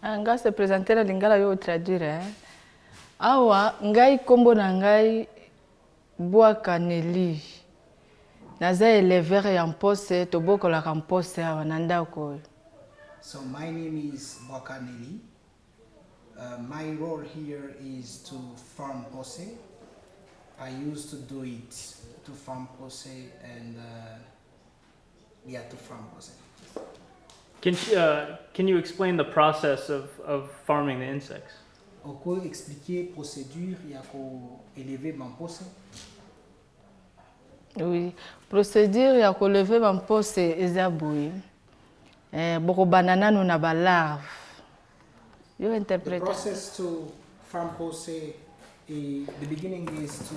Nga se présenter la lingala yo traduire. Awa ngai kombo na ngai Bwaka Nelly. Naza éleveur ya mpose tobokola ka mpose awa na ndako. So my name is Bwaka Nelly. My role here is to farm pose. I used to do it to farm pose and to farm pose. Can you explain the process of farming the insects? On peut expliquer procédure ya ko élever ban pose? Oui, procédure ya ko lever ban pose eza boye. Boko banana no na ba larve. You interpret. The process to farm pose, the beginning is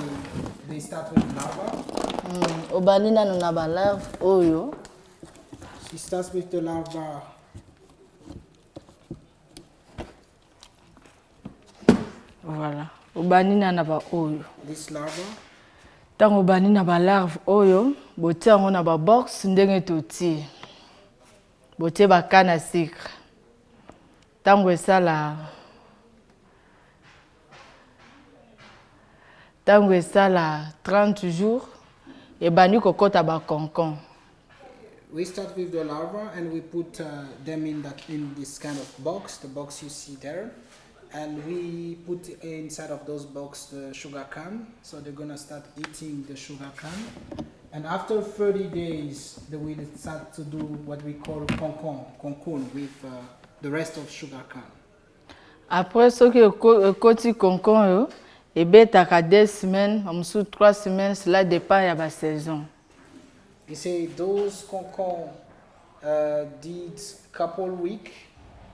they start with larva. Obanina no na ba larve oyo. She starts with the larva. Voilà. Obanina na ba oyo. This larva. Tango obanina ba larve oyo, botie yango na ba box ndenge toti. Botie ba canne à sucre. Tango esala 30 jours et bani kokota ba concon. We start with the larva and we put them in this kind of box, the box you see there, and we put inside of those box the sugar cane, so they're gonna start eating the sugar cane. And after 30 days, they will start to do what we call concon with the rest of sugar cane. Après ce que koti concon yo, ebetaka 2 semaines, amsu 3 semaines, cela dépend ya ba saison. You say those concon did couple week.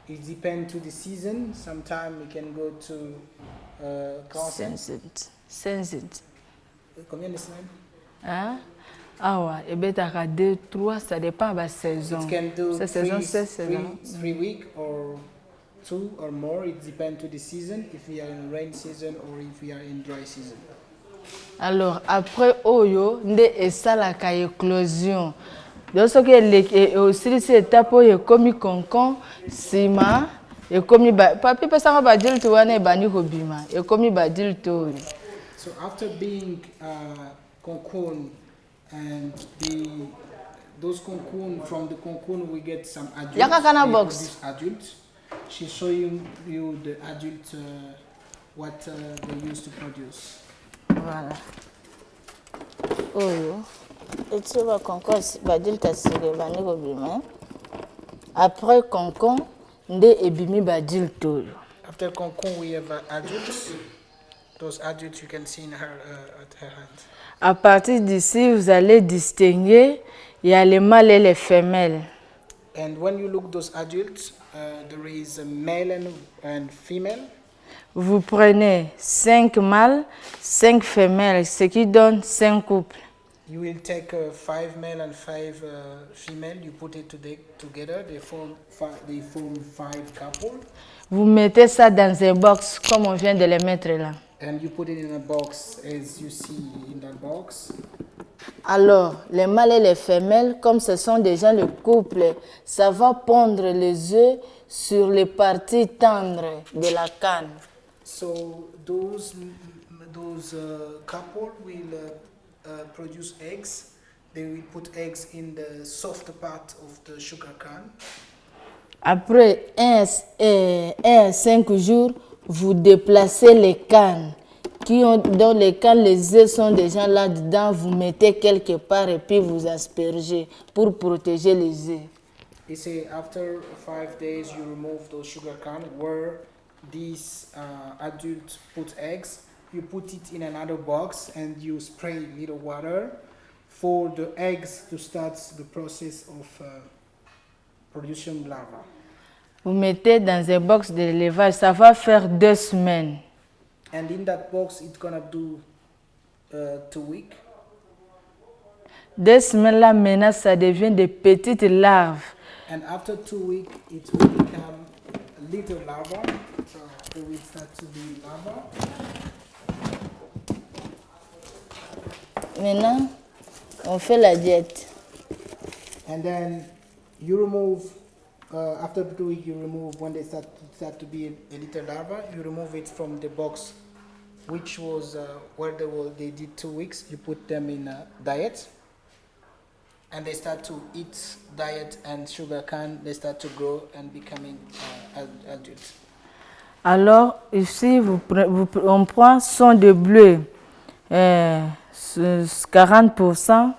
It depends to the season. Sometimes we can go to 500. Combien de semaines? Hein? Ah ouais, ebetaka 2, 3, ça dépend ba saison. It can do saison 3 weeks or 2 or more. It depends to the season. If we are in rain season or if we are in dry season. Alors après oyo nde esalaka éclosion. Donc ce que aussi cette étape oyo ekomi concon sima ekomi papi pesanga ba dilte wana ebani kobima ekomi ba dilte oyo. So after being cocoon and those cocoon, from the cocoon we get some adults. Yaka kana box. Adults. She's showing you the adult what they used to produce. Voilà. Oyo. Et va concon ba dilte sire bani kobima. Après concon nde ebimi ba dilte oyo. After concon we have adults. Those adults you can see in her at her hand. À partir d'ici, vous allez distinguer, il y a les mâles et les femelles. And when you look those adults, there is a male and female. Vous prenez 5 mâles, 5 femelles, ce qui donne 5 couples. You will take 5 male and 5 female. You put it together. They form 5 couples. Vous mettez ça dans un box comme on vient de les mettre là. And you put it in a box as you see in that box. Alors, les mâles et les femelles, comme ce sont déjà le couple, ça va pondre les œufs sur les parties tendres de la canne. So those couple will produce eggs. They will put eggs in the soft part of the sugar cane. Après 1 à 5 jours, vous déplacez les cannes. Dans les cannes, les œufs sont déjà là-dedans. Vous mettez quelque part et puis vous aspergez pour protéger les œufs. You say after 5 days you remove those sugar cane where these adults put eggs. You put it in another box and you spray little water for the eggs to start the process of production larva. Vous mettez dans un box de l'élevage, ça va faire 2 semaines. And in that box, it's gonna do 2 weeks. 2 semaines là, maintenant, ça devient des petites larves. And after 2 weeks, it will become a little larva. So it will start to be larva. Maintenant, on fait la diète. And then you remove After 2 weeks, you remove when they start to be a little larva. You remove it from the box, which was where they did 2 weeks. You put them in a diet, and they start to eat diet and sugar cane. They start to grow and becoming adults. Alors, ici, on prend son de bleu, 40%,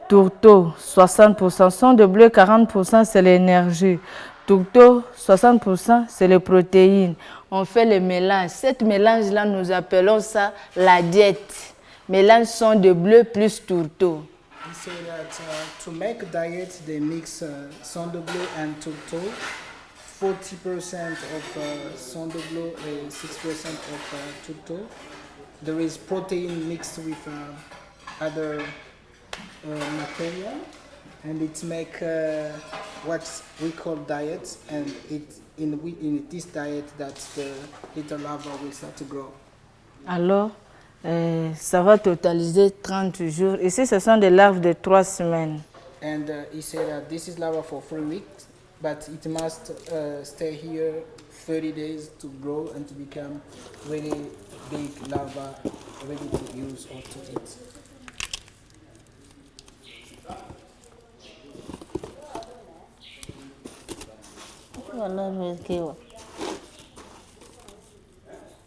tourteau, 60%. Son de bleu, 40%, c'est l'énergie. Tourteau, 60%, c'est les protéines. On fait le mélange. Cette mélange-là, nous appelons ça la diète. Mélange son de bleu plus tourteau. He said that to make a diet, they mix son de bleu and tourteau. 40% of son de bleu and 6% of tourteau. There is protein mixed with other material, and it make what we call diet, and in this diet that the little larva will start to grow. Alors, ça va totaliser 30 jours. Ici, ce sont des larves de 3 semaines. And he said that this is larva for 3 weeks, but it must stay here 30 days to grow and to become really big larva, ready to use or to eat.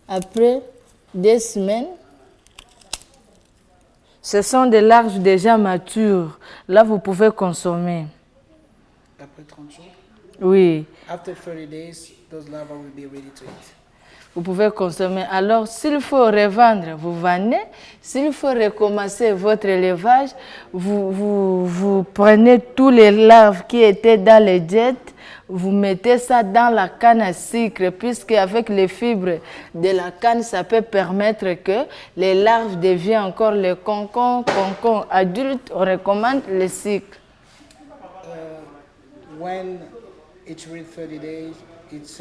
Après 2 semaines, ce sont des larves déjà matures. Là, vous pouvez consommer. Après 30 jours? Oui. After 30 days, those larvae will be ready to eat. Vous pouvez consommer. Alors, s'il faut revendre, vous vendez. S'il faut recommencer votre élevage, vous prenez tous les larves qui étaient dans les jets, vous mettez ça dans la canne à sucre, puisque avec les fibres de la canne, ça peut permettre que les larves deviennent encore les concons adultes. On recommande le sucre. When it's reached 30 days, it's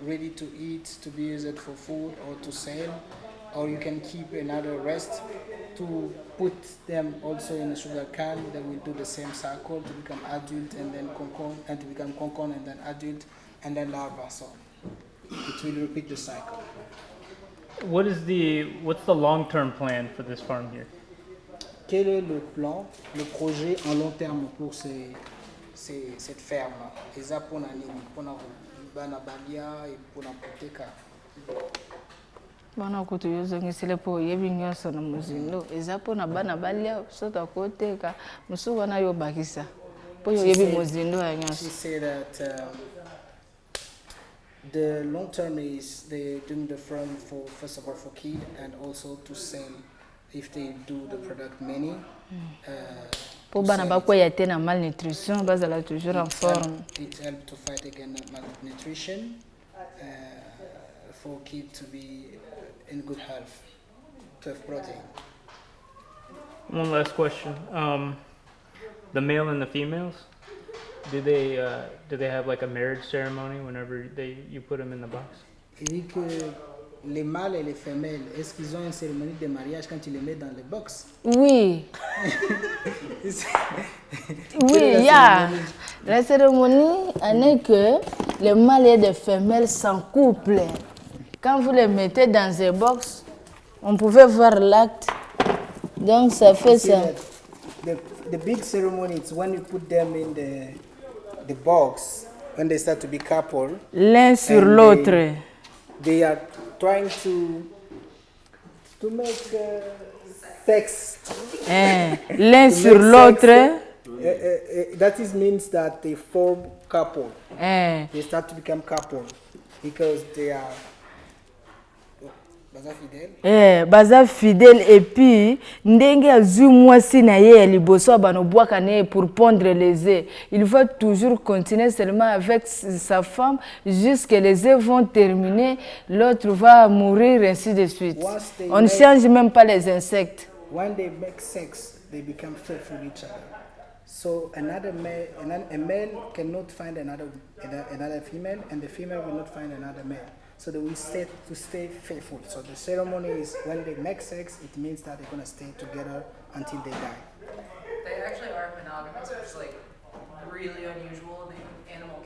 ready to eat, to be used for food or to sell, or you can keep another rest to put them also in a sugar cane. They will do the same cycle to become adult and then concon, and to become concon and then adult and then larva. So it will repeat the cycle. What's the long-term plan for this farm here? Quel est le plan, le projet en long terme pour cette ferme? Eza pona nini? Pona bana balia et pona kuteka. Bana kutuyozongisile po yebi nyonso na muzindo. Eza pona bana balia sota koteka musu wana yo bakisa. Po yebi muzindo ya nyonso. She said that the long term is they doing the farm for first of all for kid and also to sell if they do the product many. Pour bana bakoya te na malnutrition, bazala toujours en forme. It helps to fight against malnutrition, for kids to be in good health, to have protein. One last question. The male and the females, do they have like a marriage ceremony whenever you put them in the box? Il dit que les mâles et les femelles, est-ce qu'ils ont une cérémonie de mariage quand tu les mets dans les box? Oui. Oui, il y a. La cérémonie est que les mâles et les femelles sont couplés. Quand vous les mettez dans un box, on pouvait voir l'acte. Donc ça fait ça. The big ceremony is when you put them in the box, when they start to be coupled. L'un sur l'autre. They are trying to make sex. L'un sur l'autre. That means that they form couple. They start to become couple because they are baza fidèle et puis ndenge azu mwasi na ye liboso bano boaka ne pour pondre les œufs. Il va toujours continuer seulement avec sa femme jusqu'à les œufs vont terminer, l'autre va mourir ainsi de suite. On ne change même pas les insectes. When they make sex, they become faithful to each other. So a male cannot find another female, and the female will not find another male. So they will stay faithful. So the ceremony is when they make sex, it means that they're gonna stay together until they die. They actually are monogamous, which is like really unusual in the animal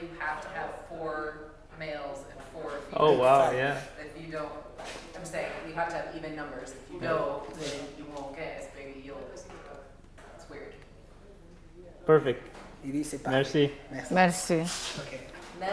you have to have 4 males and 4 females. Oh wow, yeah. If you don't, I'm saying you have to have even numbers. If you don't, then you won't get as big a yield as you do. It's weird. Perfect. Lily, c'est parfait. Merci. Merci. Merci. Ok.